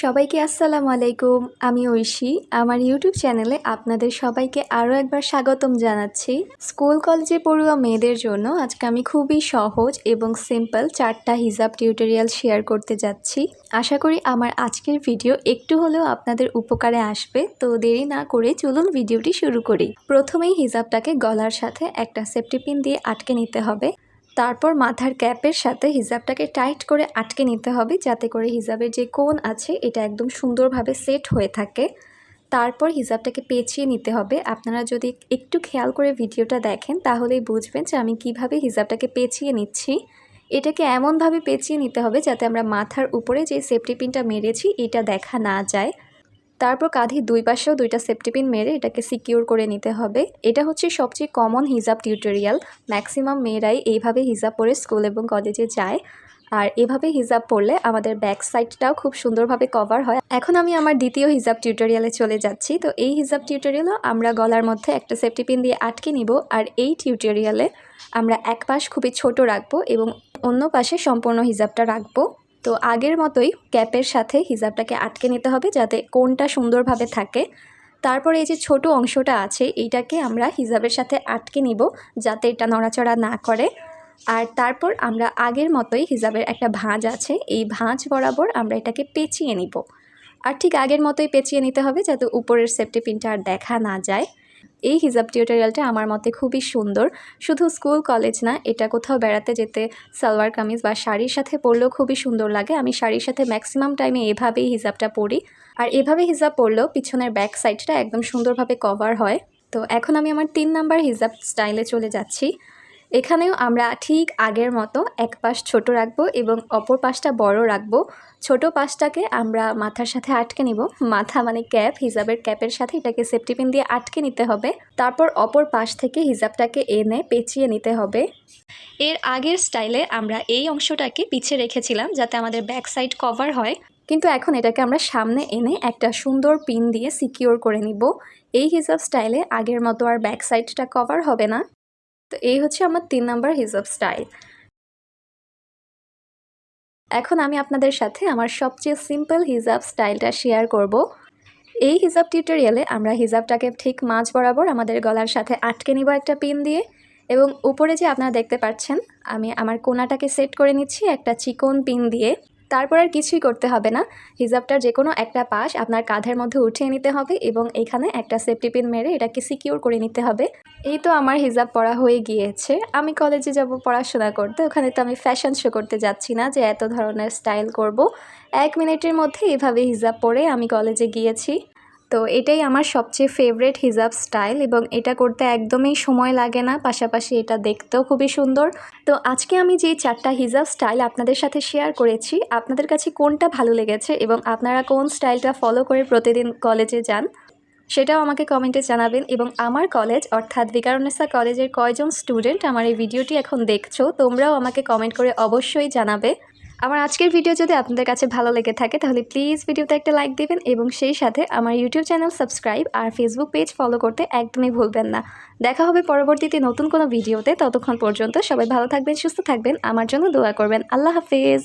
সবাইকে আসসালামু আলাইকুম। আমি ঐশী। আমার ইউটিউব চ্যানেলে আপনাদের সবাইকে আরও একবার স্বাগতম জানাচ্ছি। স্কুল কলেজে পড়ুয়া মেয়েদের জন্য আজকে আমি খুবই সহজ এবং সিম্পল 4টা হিজাব টিউটোরিয়াল শেয়ার করতে যাচ্ছি। আশা করি আমার আজকের ভিডিও একটু হলেও আপনাদের উপকারে আসবে। তো দেরি না করে চলুন ভিডিওটি শুরু করি। প্রথমেই হিজাবটাকে গলার সাথে একটা সেফটি পিন দিয়ে আটকে নিতে হবে। তারপর মাথার ক্যাপের সাথে হিজাবটাকে টাইট করে আটকে নিতে হবে, যাতে করে হিজাবের যে কোণ আছে এটা একদম সুন্দরভাবে সেট হয়ে থাকে। তারপর হিজাবটাকে পেঁচিয়ে নিতে হবে। আপনারা যদি একটু খেয়াল করে ভিডিওটা দেখেন তাহলেই বুঝবেন যে আমি কিভাবে হিজাবটাকে পেঁচিয়ে নিচ্ছি। এটাকে এমনভাবে পেঁচিয়ে নিতে হবে যাতে আমরা মাথার উপরে যে সেফটি পিনটা মেরেছি এটা দেখা না যায়। তারপর কাঁধের দুই পাশেও 2টা সেফটি পিন মেরে এটাকে সিকিউর করে নিতে হবে। এটা হচ্ছে সবচেয়ে কমন হিজাব টিউটোরিয়াল। ম্যাক্সিমাম মেয়েরাই এইভাবে হিজাব পরে স্কুল এবং কলেজে যায়। আর এভাবে হিজাব পরলে আমাদের ব্যাক সাইডটাও খুব সুন্দরভাবে কভার হয়। এখন আমি আমার দ্বিতীয় হিজাব টিউটোরিয়ালে চলে যাচ্ছি। তো এই হিজাব টিউটোরিয়ালও আমরা গলার মধ্যে একটা সেফটি পিন দিয়ে আটকে নিব। আর এই টিউটোরিয়ালে আমরা এক পাশ খুবই ছোট রাখবো এবং অন্য পাশে সম্পূর্ণ হিজাবটা রাখবো। তো আগের মতোই ক্যাপের সাথে হিজাবটাকে আটকে নিতে হবে যাতে কোণটা সুন্দরভাবে থাকে। তারপর এই যে ছোট অংশটা আছে এইটাকে আমরা হিজাবের সাথে আটকে নিব যাতে এটা নড়াচড়া না করে। আর তারপর আমরা আগের মতোই হিজাবের একটা ভাঁজ আছে, এই ভাঁজ বরাবর আমরা এটাকে পেঁচিয়ে নিব। আর ঠিক আগের মতোই পেঁচিয়ে নিতে হবে যাতে উপরের সেফটি পিনটা আর দেখা না যায়। এই হিজাব টিউটোরিয়ালটা আমার মতে খুবই সুন্দর। শুধু স্কুল কলেজ না, এটা কোথাও বেড়াতে যেতে সালোয়ার কামিজ বা শাড়ির সাথে পরলেও খুবই সুন্দর লাগে। আমি শাড়ির সাথে ম্যাক্সিমাম টাইমে এভাবেই হিজাবটা পরি। আর এভাবে হিজাব পরলেও পিছনের ব্যাক সাইডটা একদম সুন্দরভাবে কভার হয়। তো এখন আমি আমার 3 নাম্বার হিজাব স্টাইলে চলে যাচ্ছি। এখানেও আমরা ঠিক আগের মতো এক পাশ ছোট রাখবো এবং অপর পাশটা বড় রাখবো। ছোট পাশটাকে আমরা মাথার সাথে আটকে নিব। মাথা মানে ক্যাপ, হিজাবের ক্যাপের সাথে এটাকে সেফটি পিন দিয়ে আটকে নিতে হবে। তারপর অপর পাশ থেকে হিজাবটাকে এনে পেঁচিয়ে নিতে হবে। এর আগের স্টাইলে আমরা এই অংশটাকে পিছে রেখেছিলাম যাতে আমাদের ব্যাক সাইড কভার হয়, কিন্তু এখন এটাকে আমরা সামনে এনে একটা সুন্দর পিন দিয়ে সিকিউর করে নিব। এই হিজাব স্টাইলে আগের মতো আর ব্যাক সাইডটা কভার হবে না। তো এই হচ্ছে আমার 3 নাম্বার হিজাব স্টাইল। এখন আমি আপনাদের সাথে আমার সবচেয়ে সিম্পল হিজাব স্টাইলটা শেয়ার করব। এই হিজাব টিউটোরিয়ালে আমরা হিজাবটাকে ঠিক মাঝ বরাবর আমাদের গলার সাথে আটকে নিব একটা পিন দিয়ে, এবং উপরে যে আপনারা দেখতে পাচ্ছেন আমি আমার কোনাটাকে সেট করে নিচ্ছি একটা চিকন পিন দিয়ে। তারপর আর কিছুই করতে হবে না, হিজাবটার যে কোনো একটা পাশ আপনার কাঁধের মধ্যে উঠিয়ে নিতে হবে এবং এখানে একটা সেফটি পিন মেরে এটাকে সিকিউর করে নিতে হবে। এই তো আমার হিজাব পরা হয়ে গিয়েছে। আমি কলেজে যাব পড়াশোনা করতে, ওখানে তো আমি ফ্যাশন শো করতে যাচ্ছি না যে এত ধরনের স্টাইল করব। 1 মিনিটের মধ্যে এভাবে হিজাব পরে আমি কলেজে গিয়েছি। তো এটাই আমার সবচেয়ে ফেভারিট হিজাব স্টাইল এবং এটা করতে একদমই সময় লাগে না, পাশাপাশি এটা দেখতেও খুবই সুন্দর। তো আজকে আমি যেই 4টা হিজাব স্টাইল আপনাদের সাথে শেয়ার করেছি, আপনাদের কাছে কোনটা ভালো লেগেছে এবং আপনারা কোন স্টাইলটা ফলো করে প্রতিদিন কলেজে যান সেটাও আমাকে কমেন্টে জানাবেন। এবং আমার কলেজ অর্থাৎ ভিকারুন্নেসা কলেজের কয়জন স্টুডেন্ট আমার এই ভিডিওটি এখন দেখছো তোমরাও আমাকে কমেন্ট করে অবশ্যই জানাবে। আমার আজকের ভিডিও যদি আপনাদের কাছে ভালো লেগে থাকে তাহলে প্লিজ ভিডিওতে একটা লাইক দিবেন এবং সেই সাথে আমার ইউটিউব চ্যানেল সাবস্ক্রাইব আর ফেসবুক পেজ ফলো করতে একদমই ভুলবেন না। দেখা হবে পরবর্তীতে নতুন কোনো ভিডিওতে। ততক্ষণ পর্যন্ত সবাই ভালো থাকবেন, সুস্থ থাকবেন, আমার জন্য দোয়া করবেন। আল্লাহ হাফেজ।